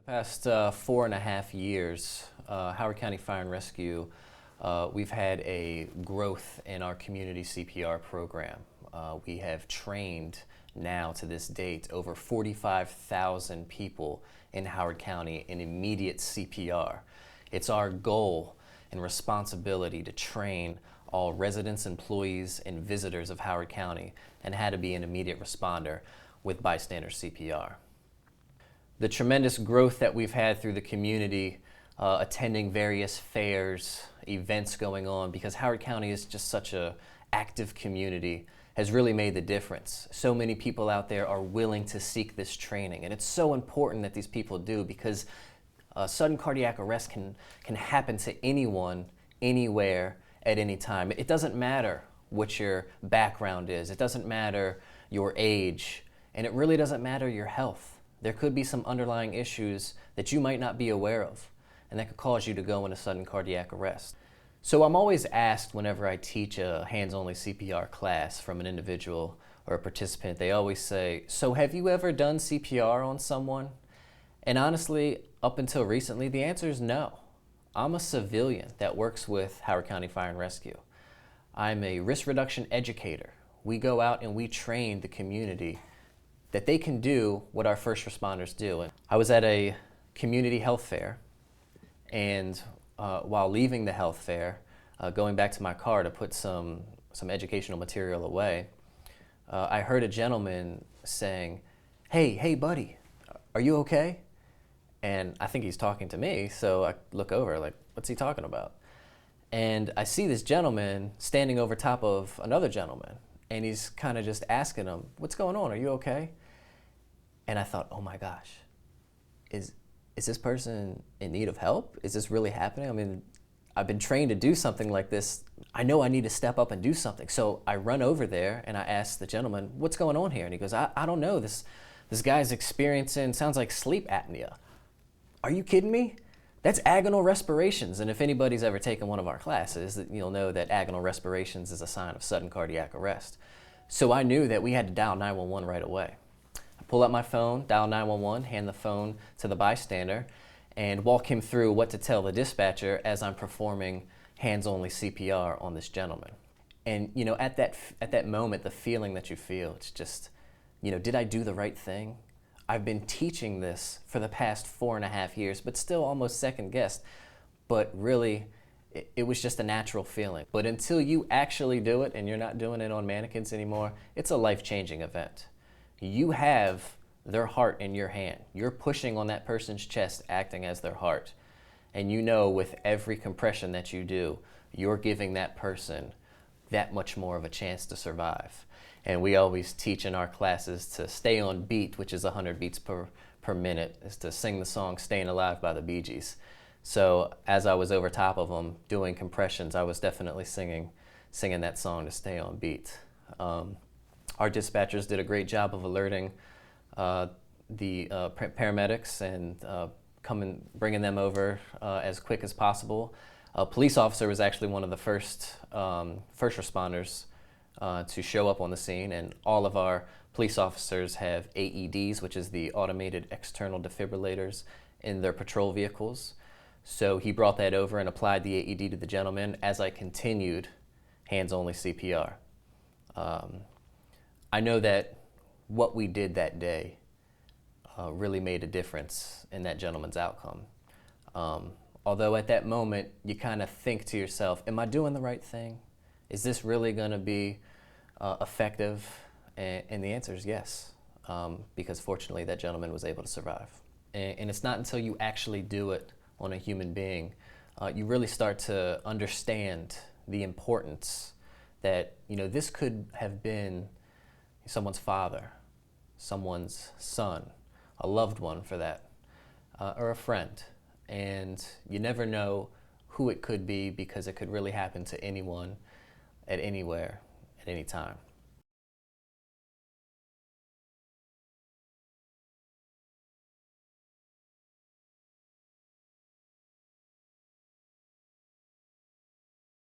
Past 4.5 years, Howard County Fire and Rescue, we've had a growth in our community CPR program. We have trained now to this date over 45,000 people in Howard County in immediate CPR. It's our goal and responsibility to train all residents, employees, and visitors of Howard County and how to be an immediate responder with Bystander CPR. The tremendous growth that we've had through the community, attending various fairs, events going on, because Howard County is just such an active community, has really made the difference. So many people out there are willing to seek this training, and it's so important that these people do, because sudden cardiac arrest can happen to anyone, anywhere, at any time. It doesn't matter what your background is, it doesn't matter your age, and it really doesn't matter your health. There could be some underlying issues that you might not be aware of, and that could cause you to go into sudden cardiac arrest. So I'm always asked whenever I teach a hands-only CPR class from an individual or a participant, they always say, "So have you ever done CPR on someone?" And honestly, up until recently, the answer is no. I'm a civilian that works with Howard County Fire and Rescue. I'm a risk reduction educator. We go out and we train the community that they can do what our first responders do. And I was at a community health fair, and while leaving the health fair, going back to my car to put some educational material away, I heard a gentleman saying, hey buddy, are you okay?" And I think he's talking to me, so I look over like, what's he talking about? And I see this gentleman standing over top of another gentleman, and he's kind of just asking him, "What's going on? Are you okay?" And I thought, oh my gosh, is this person in need of help? Is this really happening? I mean, I've been trained to do something like this. I know I need to step up and do something. So I run over there and I ask the gentleman, "What's going on here?" And he goes, I don't know. This guy's experiencing, sounds like sleep apnea. Are you kidding me? That's agonal respirations. And if anybody's ever taken one of our classes, you'll know that agonal respirations is a sign of sudden cardiac arrest. So I knew that we had to dial 911 right away. I pull out my phone, dial 911, hand the phone to the bystander, and walk him through what to tell the dispatcher as I'm performing hands-only CPR on this gentleman. And at that moment, the feeling that you feel, it's just, did I do the right thing? I've been teaching this for the past 4.5 years, but still almost second guessed. But really, it was just a natural feeling. But until you actually do it, and you're not doing it on mannequins anymore, it's a life-changing event. You have their heart in your hand. You're pushing on that person's chest, acting as their heart. And with every compression that you do, you're giving that person that much more of a chance to survive. And we always teach in our classes to stay on beat, which is 100 beats per minute, is to sing the song "Staying Alive" by the Bee Gees. So as I was over top of them doing compressions, I was definitely singing that song to stay on beat. Our dispatchers did a great job of alerting the paramedics and bringing them over as quick as possible. A police officer was actually one of the first responders to show up on the scene, and all of our police officers have AEDs, which is the automated external defibrillators, in their patrol vehicles. So he brought that over and applied the AED to the gentleman as I continued hands-only CPR. I know that what we did that day really made a difference in that gentleman's outcome. Although at that moment, you kind of think to yourself, am I doing the right thing? Is this really going to be effective? And the answer is yes, because fortunately that gentleman was able to survive. And it's not until you actually do it on a human being, you really start to understand the importance that, this could have been someone's father, someone's son, a loved one for that, or a friend. And you never know who it could be, because it could really happen to anyone, at anywhere, at any time.